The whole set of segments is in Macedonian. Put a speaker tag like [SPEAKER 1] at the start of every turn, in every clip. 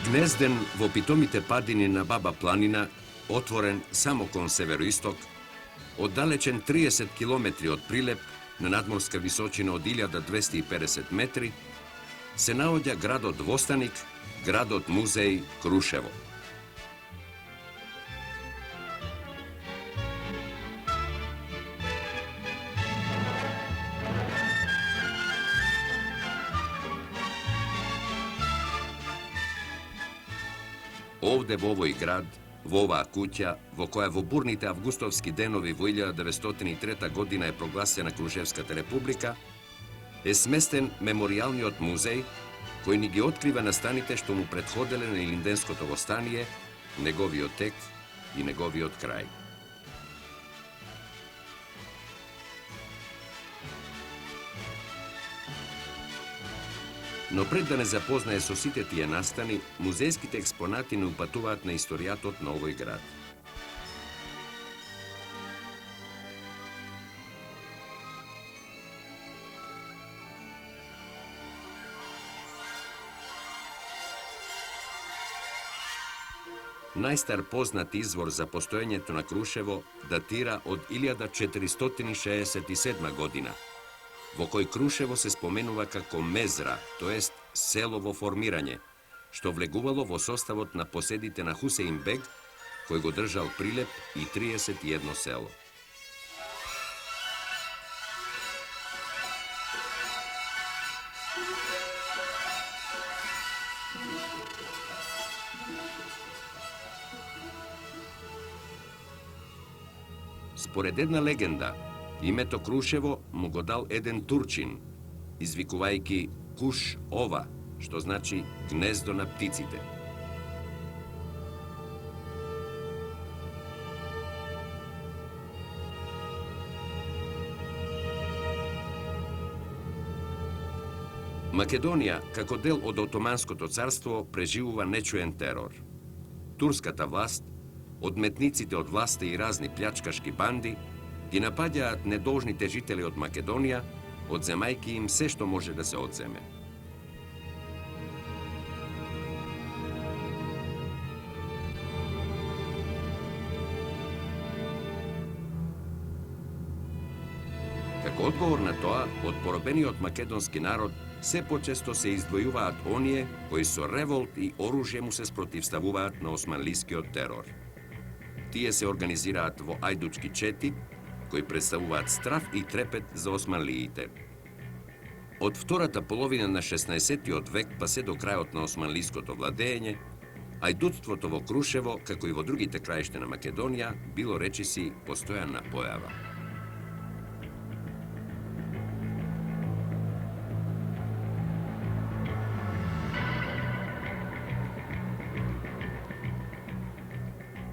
[SPEAKER 1] Гнезден во питомите падини на Баба планина, отворен само кон североисток, оддалечен 30 километри од Прилеп, на надморска височина од 1250 метри, се наоѓа градот Востаник, градот музеј Крушево. Овде во овој град, во оваа куќа, во која во бурните августовски денови во 1903 година е прогласена Крушевската република, е сместен меморијалниот музеј, кој ни ги открива настаните што му претходеле на Илинденското востание, неговиот тек и неговиот крај. Но пред да не запознае со сите тие настани, музејските експонати не упатуваат на историјатот на овој град. Најстар познат извор за постоењето на Крушево датира од 1467 година, во кој Крушево се споменува како Мезра, тоест село во формирање, што влегувало во составот на поседите на Хусеин бег, кој го држал Прилеп и 31 село. Според една легенда, името Крушево му го дал еден турчин, извикувајќи Куш Ова, што значи гнездо на птиците. Македонија, како дел од Отоманското царство, преживува нечуен терор. Турската власт, одметниците од власта и разни плячкашки банди, ги напаѓаат недолжните жители од Македонија, одземајќи им се што може да се одземе. Како одговор на тоа, од поробениот македонски народ се почесто се издвојуваат оние кои со револт и оружје му се спротивставуваат на османлискиот терор. Тие се организираат во ајдучки чети, кои представуваат страв и трепет за османлиите. Од втората половина на 16 век па се до крајот на османлиското владење, ајдуцтвото во Крушево, како и во другите краишта на Македонија, било речиси постојана појава.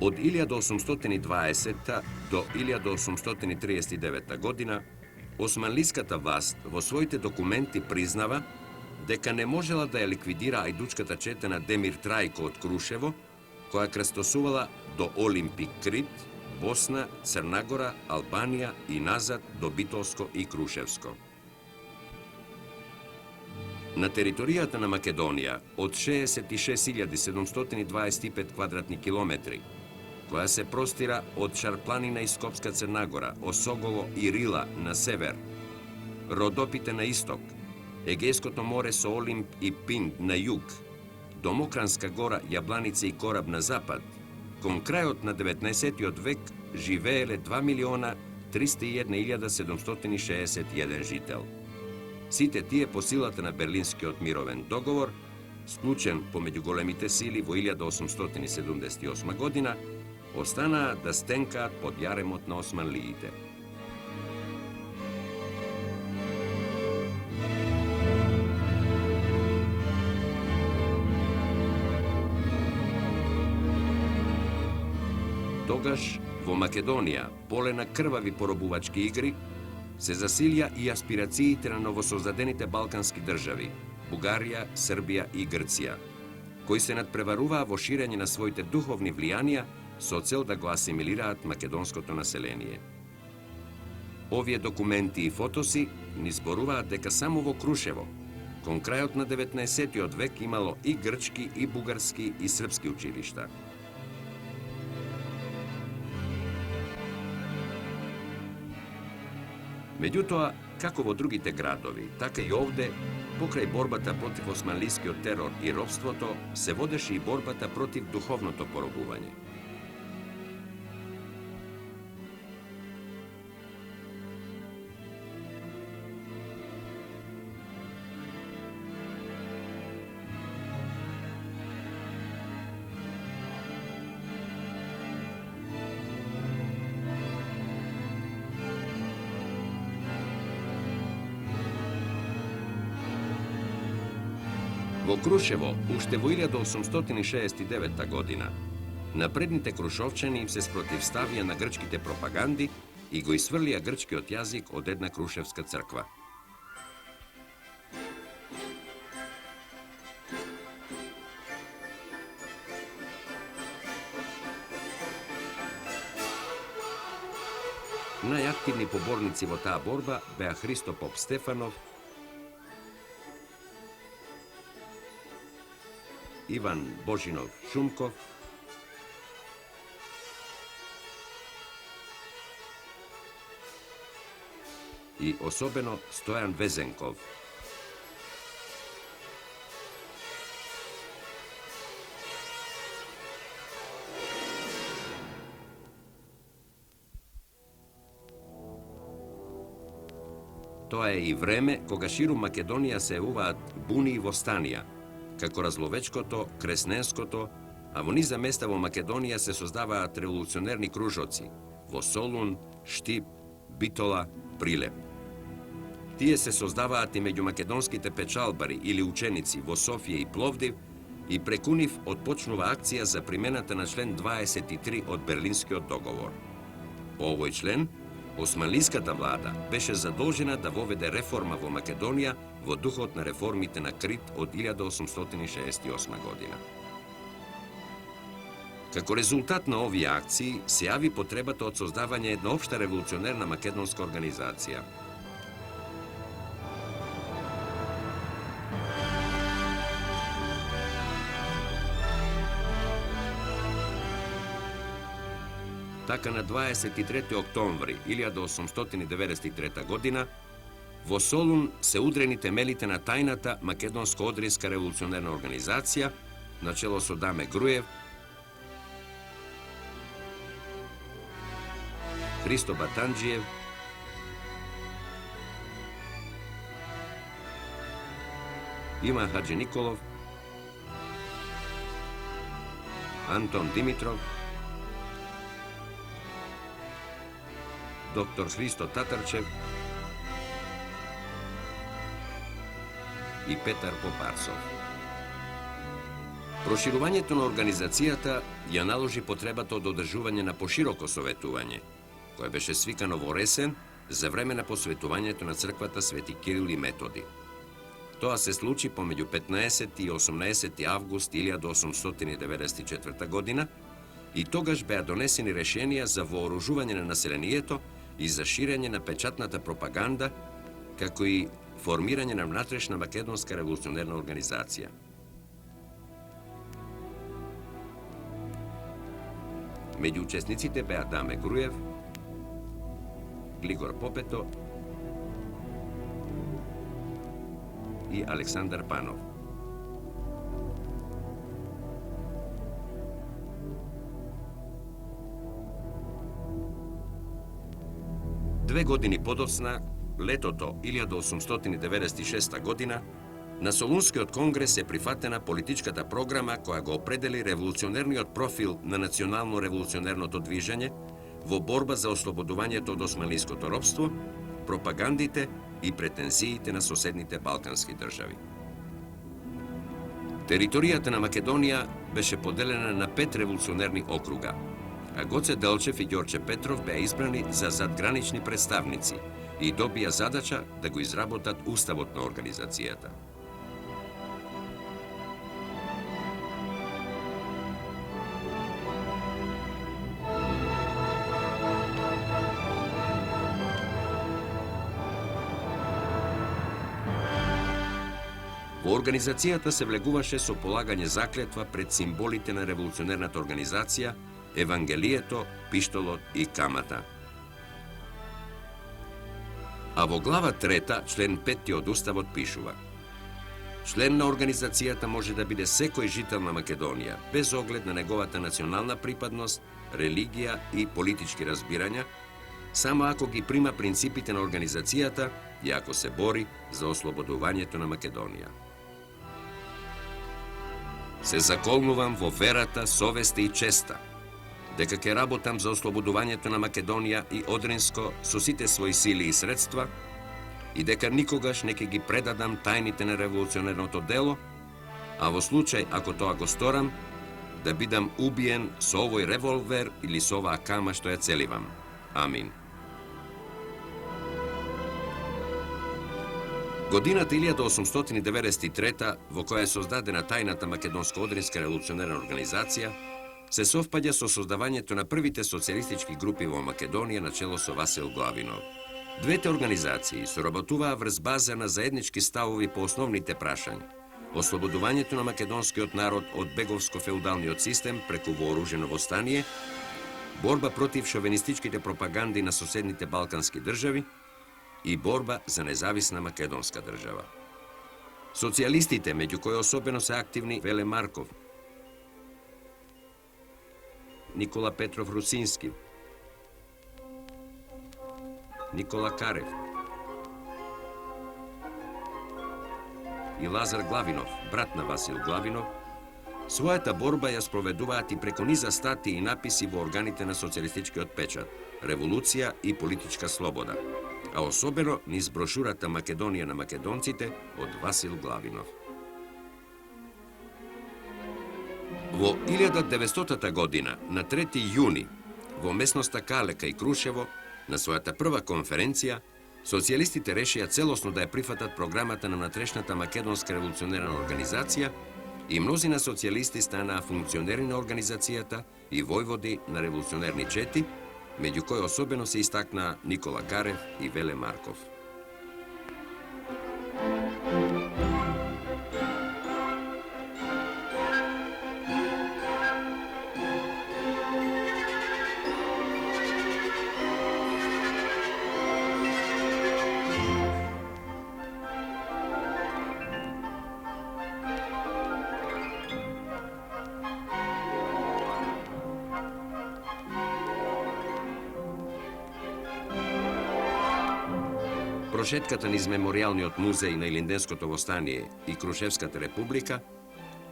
[SPEAKER 1] Од 1820 до 1839 година, османлиската власт во своите документи признава дека не можела да ја ликвидира ајдучката чета на Демир Трајко од Крушево, која крстосувала до Олимпик Крит, Босна, Црнагора, Албанија и назад до Битолско и Крушевско. На територијата на Македонија од 66.725 квадратни километри, која се простира од Шарпланина и Скопска Црнагора, Осогово и Рила на север, Родопите на исток, Егејското море со Олимп и Пинд на југ, до Мокранска гора, Јабланица и Кораб на запад, кон крајот на 19 век живееле 2.301.761 жител. Сите тие по силата на Берлинскиот мировен договор, склучен помеѓу големите сили во 1878 година, останаа да стенкаат под јаремот на османлиите. Тогаш, во Македонија, поле на крвави поробувачки игри, се засилија и аспирациите на новосоздадените балкански држави – Бугарија, Србија и Грција, кои се надпреваруваа во ширење на своите духовни влијанија со цел да го асимилираат македонското население. Овие документи и фотоси ни зборуваат дека само во Крушево, Кон крајот на 19. век имало и грчки, и бугарски, и српски училишта. Меѓутоа, како во другите градови, така и овде, покрај борбата против османлискиот терор и робството, се водеше и борбата против духовното поробување. Во Крушево, уште во 1869 година, напредните крушовчани им се спротивставија на грчките пропаганди и го исфрлија грчкиот јазик од една крушевска црква. Најактивни поборници во таа борба беа Христо Поп Стефанов, Иван Божинов Шумков, и особено Стојан Везенков. Тоа е и време кога ширум Македонија се јавуваат буни и востанија, како Разловечкото, Кресненското, а во низа места во Македонија се создаваат револуционерни кружоци во Солун, Штип, Битола, Прилеп. Тие се создаваат и меѓу македонските печалбари или ученици во Софија и Пловдив и преку нив отпочнува акција за примената на член 23 од Берлинскиот договор. По овој член, османлиската влада беше задолжена да воведе реформа во Македонија во духот на реформите на Крит од 1868 година. Како резултат на овие акции се јави потребата од создавање една општа револуционерна македонска организација. Така на 23. октомври 1893 година во Солун се удрени темелите на тајната македонско-одринска револуционерна организација на чело со Даме Груев, Христо Батанџиев, Иман Хаџи Николов, Антон Димитров, доктор Христо Татарчев и Петар Попарсов. Проширувањето на организацијата ја наложи потребата од одржување на пошироко советување, кое беше свикано во Ресен за време на посветувањето на црквата Свети Кирил и Методи. Тоа се случи помеѓу 15 и 18 август 1894 година и тогаш беа донесени решенија за вооружување на населението и за ширење на печатната пропаганда, како и формирање на внатрешна македонска револуционерна организација. Меѓу учесниците беа Даме Груев, Глигор Попето и Александар Панов. Две години подоцна, летото 1896 година, на Солунскиот конгрес е прифатена политичката програма која го определи револуционерниот профил на национално-револуционерното движење во борба за ослободувањето од османлиското робство, пропагандите и претензиите на соседните балкански држави. Територијата на Македонија беше поделена на 5 револуционерни округа, а Гоце Делчев и Ѓорче Петров беа избрани за задгранични представници и добија задача да го изработат уставот на организацијата. Во организацијата се влегуваше со полагање заклетва пред символите на револуционерната организација, Евангелието, пиштолот и камата. А во глава 3, член 5 од Уставот пишува: член на организацијата може да биде секој жител на Македонија, без оглед на неговата национална припадност, религија и политички разбирања, само ако ги прима принципите на организацијата и ако се бори за ослободувањето на Македонија. Се заколнувам во верата, совеста и честа, дека ќе работам за ослободувањето на Македонија и Одринско со сите своји сили и средства и дека никогаш не ќе ги предадам тајните на револуционерното дело, а во случај ако тоа го сторам, да бидам убиен со овој револвер или со оваа кама што ја целивам. Амин. Годината 1893, во која е создадена тајната Македонско-Одринска револуционерна организација, се совпаѓа со создавањето на првите социјалистички групи во Македонија на чело со Васил Главинов. Двете организации соработуваа врз база на заеднички ставови по основните прашања: ослободувањето на македонскиот народ од беговско-феудалниот систем преку вооружено востание, борба против шовинистичките пропаганди на соседните балкански држави и борба за независна македонска држава. Социјалистите, меѓу кои особено се активни Веле Марков, Никола Петров Русински, Никола Карев и Лазар Главинов, брат на Васил Главинов, својата борба ја спроведуваат и преку низа статии и написи во органите на социјалистичкиот печат, Револуција и политичка слобода, а особено низ брошурата Македонија на македонците од Васил Главинов. Во 1900 година, на 3 јуни, во местноста Калека и Крушево, на својата прва конференција, социјалистите решија целосно да ја прифатат програмата на натрешната Македонска револуционерна организација и мнозина социјалисти станаа функционери на организацијата и војводи на револуционерни чети, меѓу кои особено се истакнаа Никола Карев и Веле Марков. Прошетката низ меморијалниот музеј на Илинденското востание и Крушевската република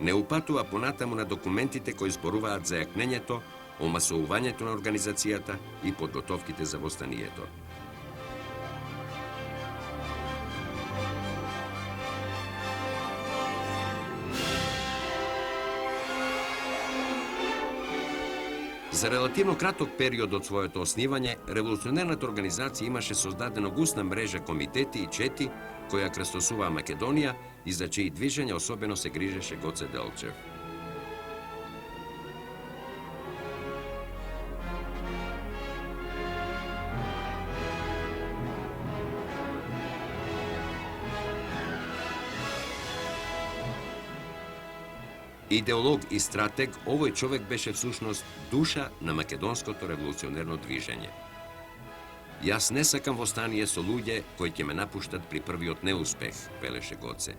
[SPEAKER 1] не упатува понатаму на документите кои зборуваат за јакнењето, омасовувањето на организацијата и подготовките за востанието. За релативно краток период од своето оснивање, револуционерната организација имаше создадено гусна мрежа комитети и чети која крстосуваа Македонија и за чии движење особено се грижеше Гоце Делчев. Идеолог и стратег, овој човек беше всушност душа на македонското револуционерно движење. Јас не сакам востание со луѓе кои ќе ме напуштат при првиот неуспех, велеше Гоце.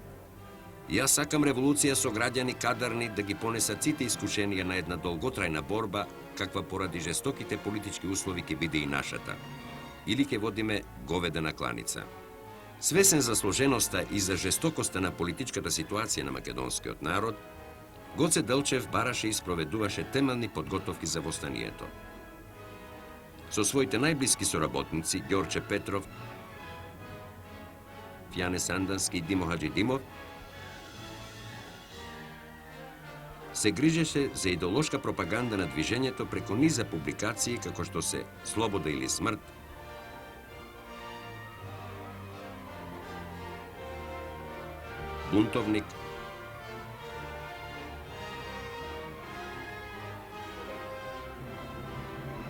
[SPEAKER 1] Јас сакам револуција со граѓани кадарни да ги понесат сите искушенија на една долготрајна борба, каква поради жестоките политички услови ќе биде и нашата. Или ќе водиме говедена кланица. Свесен за сложеноста и за жестокоста на политичката ситуација на македонскиот народ, Гоце Делчев бараше и спроведуваше темелни подготовки за востанието. Со своите најблиски соработници Ѓорче Петров, Јане Сандански и Димо Хаџидимов се грижеше за идеолошка пропаганда на движењето преку низа публикации како што се Слобода или смрт, Бунтовник,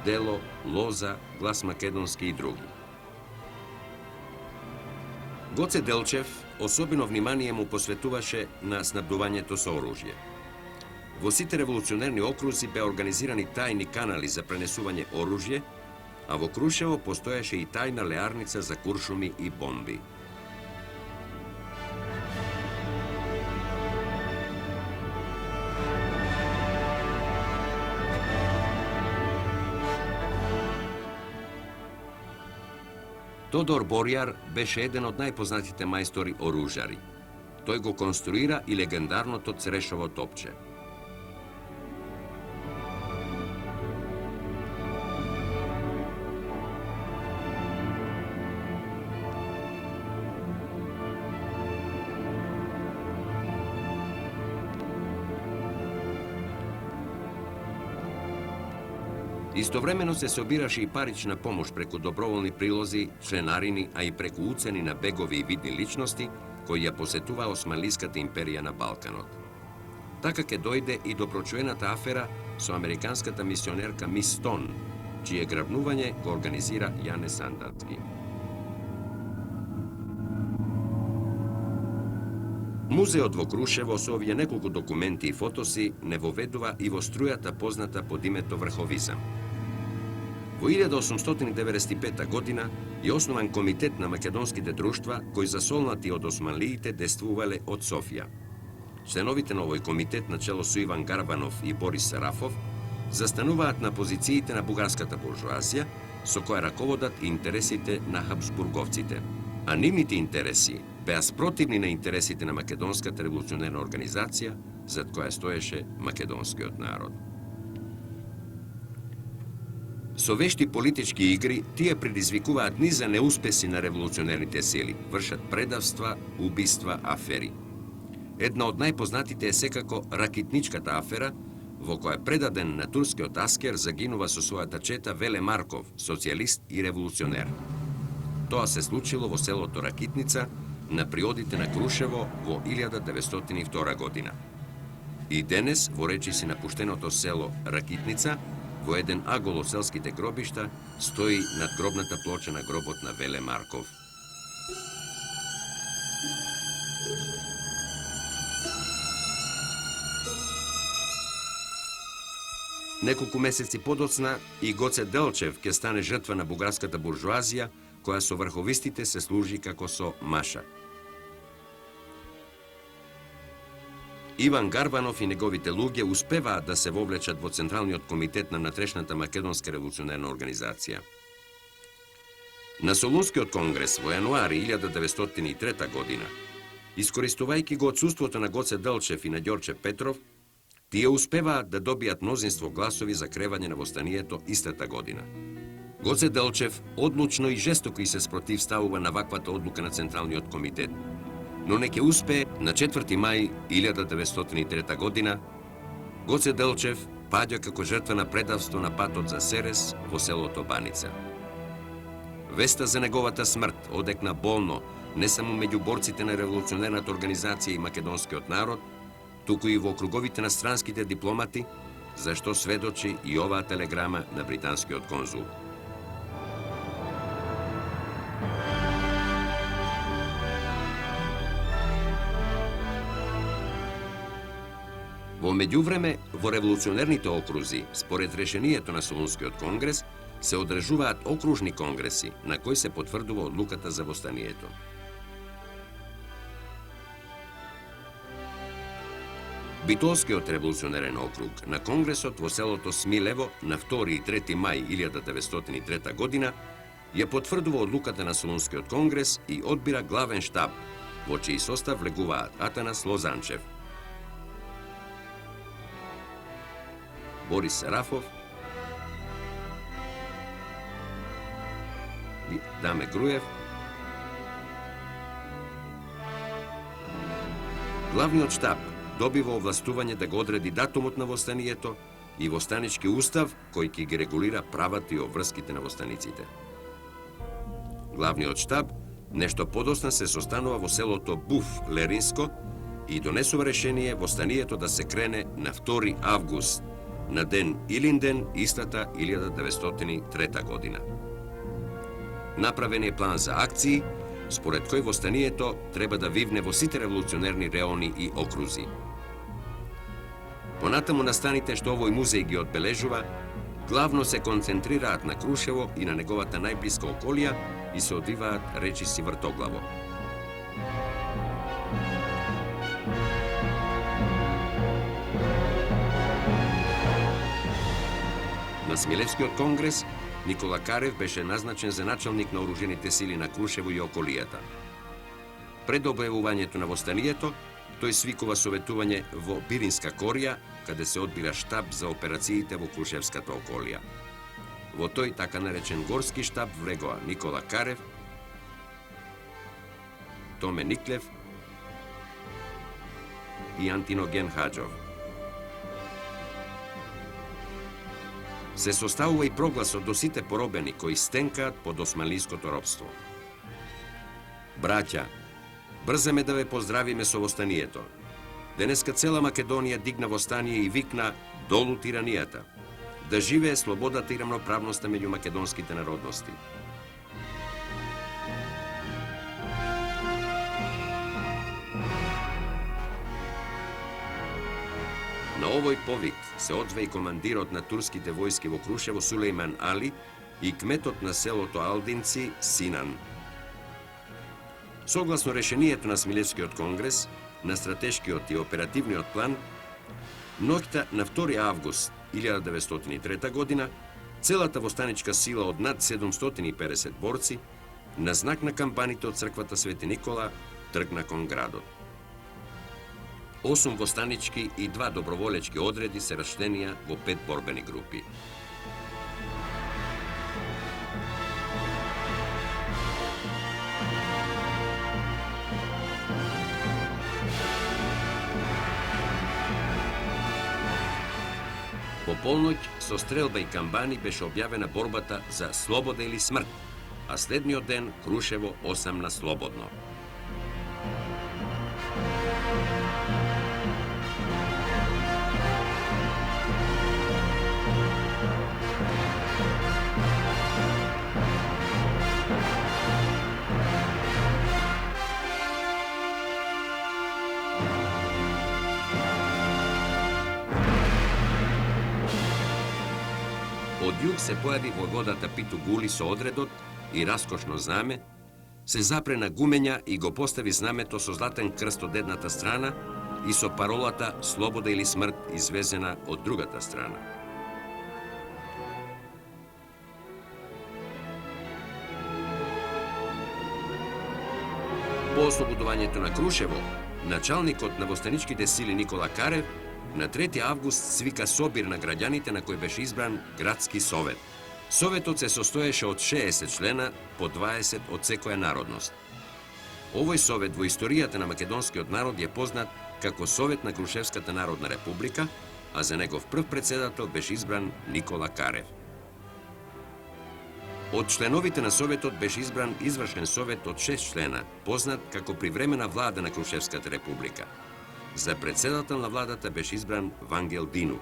[SPEAKER 1] Дело, Лоза, Глас македонски и други. Гоце Делчев особено внимание му посветуваше на снабдувањето со оружје. Во сите револуционерни окрузи беа организирани тајни канали за пренесување оружје, а во Крушево постоеше и тајна леарница за куршуми и бомби. Тодор Борјар беше еден од најпознатите мајстори оружари. Тој го конструира и легендарното Црешово топче. Истовремено се собираше и парична помош преку доброволни прилози, членарини, а и преку уцени на бегови и видни личности кои ја посетуваа Османлиската империја на Балканот. Така ке дојде и до прочуената афера со американската мисионерка Мис Стон, чие грабнување го организира Јане Сандатски. Музеот во Крушево со овие неколку документи и фотоси не воведува и во струјата позната под името врховизам. Во 1895 година е основан комитет на македонските друштва кои засолнати од османлиите действувале од Софија. Членовите на овој комитет на чело со Иван Гарбанов и Борис Сарафов застануваат на позициите на бугарската буржуазија, со која раководат интересите на хабсбурговците. А нивните интереси беа спротивни на интересите на македонската револуционерна организација, зад која стоеше македонскиот народ. Со вешти политички игри, тие предизвикуваат низа неуспеси на револуционерните сили, вршат предавства, убиства, афери. Една од најпознатите е секако ракитничката афера, во која предаден на турскиот аскер загинува со својата чета Веле Марков, социјалист и револуционер. Тоа се случило во селото Ракитница на приодите на Крушево во 1902 година. И денес, во речиси на пуштеното село Ракитница, во еден агол од селските гробишта, стои надгробната плоча на гробот на Веле Марков. Неколку месеци подоцна и Гоце Делчев ќе стане жртва на бугарската буржуазија, која со врховистите се служи како со маша. Иван Гарбанов и неговите луѓе успеваат да се вовлечат во Централниот комитет на внатрешната македонска револуционерна организација. На Солунскиот конгрес во јануари 1903 година, искористувајќи го отсуството на Гоце Делчев и на Ѓорче Петров, тие успеваат да добијат мнозинство гласови за кревање на востанието истата година. Гоце Делчев одлучно и жестоко и се спротивставува на ваквата одлука на Централниот комитет, но не ќе успее на 4 мај 1903 година. Гоце Делчев паѓа како жртва на предавство на патот за Серес во селото Баница. Веста за неговата смрт одекна болно не само меѓу борците на револуционерната организација и македонскиот народ, туку и во круговите на странските дипломати, зашто сведочи и оваа телеграма на британскиот конзул. Во меѓувреме, во револуционерните окрузи, според решението на Солунскиот конгрес, се одржуваат окружни конгреси, на кои се потврдува одлуката за востанието. Битолскиот револуционерен округ на конгресот во селото Смилево на 2 и 3 мај 1903 година ја потврдува одлуката на Солунскиот конгрес и одбира главен штаб, во чиј состав влегуваат Атанас Лозанчев, Борис Сарафов, Даме Груев. Главниот штаб добива овластување да го одреди датумот на востанието и востанички устав кој ќе ги регулира правата и обврските на востаниците. Главниот штаб нешто подосна се состанува во селото Буф, Леринско, и донесува решение востанието да се крене на 2 август, на ден Илинден, истата 1903 година. Направен е план за акции, според кој востанието треба да вивне во сите револуционерни реони и окрузи. Понатаму настаните што овој музеј ги одбележува, главно се концентрираат на Крушево и на неговата најблиска околија и се одвиваат речиси вртоглаво. На Смилевскиот конгрес Никола Карев беше назначен за началник на оружените сили на Крушево и околијата. Пред објавувањето на востанието, тој свикува советување во Биринска корија, каде се одбира штаб за операциите во Крушевската околија. Во тој така наречен горски штаб влегоа Никола Карев, Томе Никлев и Антиноген Хаџов. Се составува и прогласот до сите поробени кои стенкаат под османлиското робство. Браќа, брзаме да ве поздравиме со востанието. Денеска цела Македонија дигна востание и викна долу тиранијата. Да живее слободата и рамноправноста меѓу македонските народности. На овој повик се одве и командирот на турските војски во Крушево Сулејман Али и кметот на селото Алдинци Синан. Согласно решението на Смилевскиот конгрес, на стратешкиот и оперативниот план, ноќта на 2 август 1903 година, целата востаничка сила од над 750 борци, на знак на кампаните од црквата Свети Никола, тргна кон градот. 8 востанички и 2 доброволечки одреди се раштенија во 5 борбени групи. По полноќ со стрелба и камбани беше објавена борбата за слобода или смрт, а следниот ден Крушево 8 на слободно. Од југ се појави војводата Питу Гули со одредот и раскошно знаме, се запре на гумења и го постави знамето со златен крст од едната страна и со паролата «Слобода или смрт» извезена од другата страна. По ослободувањето на Крушево, началникот на востаничките сили Никола Карев на 3 август свика собир на граѓаните на кој беше избран градски совет. Советот се состоеше од 60 члена, по 20 од секоја народност. Овој совет во историјата на македонскиот народ е познат како Совет на Крушевската народна република, а за негов прв председател беше избран Никола Карев. Од членовите на Советот беше избран извршен совет од 6 члена, познат како привремена влада на Крушевската република. За председател на владата беше избран Вангел Дину.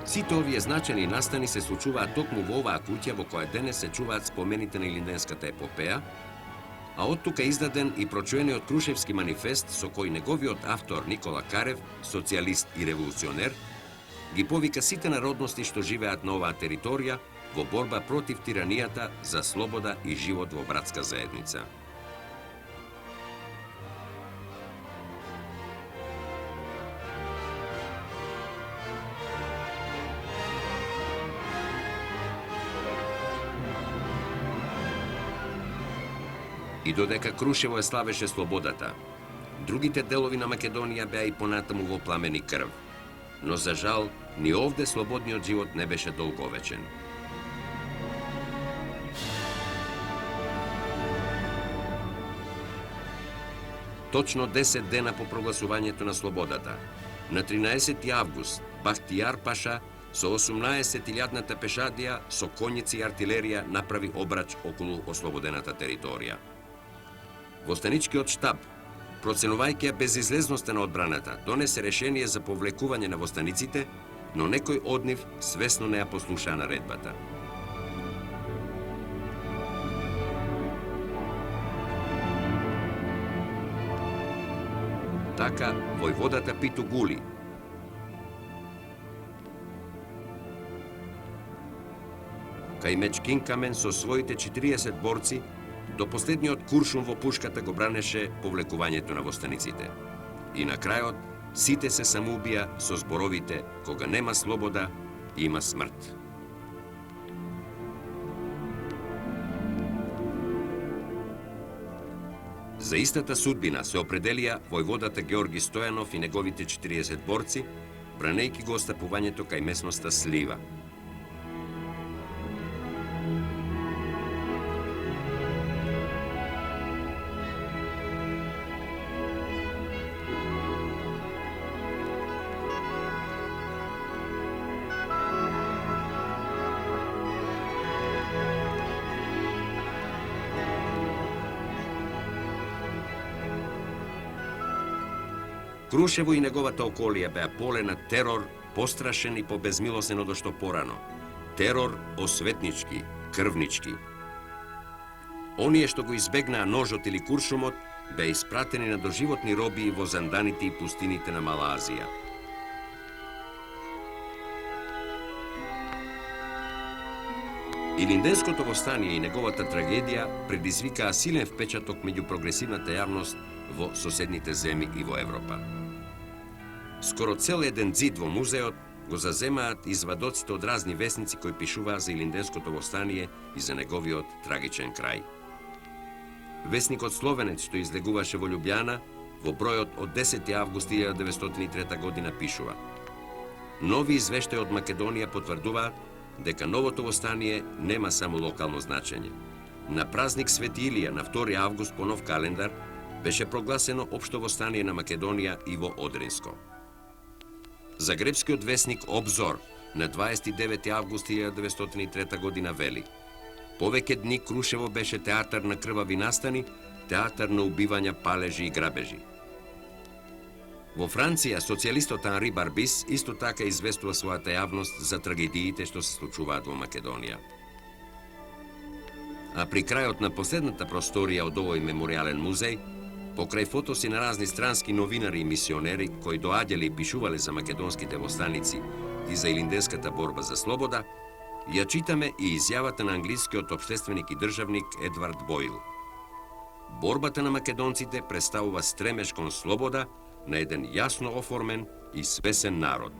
[SPEAKER 1] Сите овие значајни настани се случуваат токму во оваа куќа во која денес се чуваат спомените на Илинденската епопеја, а од тука издаден и прочуениот Крушевски манифест со кој неговиот автор Никола Карев, социјалист и револуционер, ги повика сите народности што живеат на оваа територија во борба против тиранијата за слобода и живот во братска заедница. И додека Крушево ја славеше слободата, другите делови на Македонија беа и понатаму во пламени крв. Но за жал, ни овде слободниот живот не беше долговечен. Точно 10 дена по прогласувањето на слободата, на 13 август, Бахтијар Паша со 18.000-ната пешадија со коњици и артилерија направи обрач околу ослободената територија. Востаничкиот штаб, проценувајќи ја безизлезноста на одбраната, донесе решение за повлекување на востаниците, но некој од нив свесно не ја послушаа наредбата. така војводата Питу Гули. Кај Мечкин Камен со своите 40 борци, до последниот куршум во пушката го бранеше повлекувањето на востаниците. И на крајот, сите се самоубија со зборовите кога нема слобода, има смрт. За истата судбина се определија војводата Георги Стојанов и неговите 40 борци, бранејќи го остапувањето кај местноста Слива. Крушево и неговата околија беа поле на терор, пострашен и побезмилосен од што порано. Терор осветнички, крвнички. Оние што го избегнаа ножот или куршумот, беа испратени на доживотни робии во занданите и пустините на Мала Азија. Илинденското востание и неговата трагедија предизвикаа силен впечаток меѓу прогресивната јавност во соседните земји и во Европа. Скоро цел еден зид во музеот го заземаат извадоците од разни весници кои пишуваа за Илинденското востание и за неговиот трагичен крај. Весникот Словенец, што излегуваше во Љубљана, во бројот од 10 август 1903 година пишува: нови извештаи од Македонија потврдуваат дека новото востание нема само локално значење. На празник Свети Илија на 2 август по нов календар беше прогласено општо востание на Македонија и во Одринско. Загребскиот весник Обзор на 29 август 1903 година вели: повеќе дни Крушево беше театар на крвави настани, театар на убивања, палежи и грабежи. Во Франција, социјалистот Анри Барбис исто така известува својата јавност за трагедиите што се случуваат во Македонија. А при крајот на последната просторија од овој меморијален музеј, покрај фотоси на разни странски новинари и мисионери кои доаѓале и пишувале за македонските востаници и за илинденската борба за слобода, ја читаме и изјавата на англискиот општественик и државник Едвард Бойл. Борбата на македонците представува стремеж кон слобода на еден јасно оформен и свесен народ.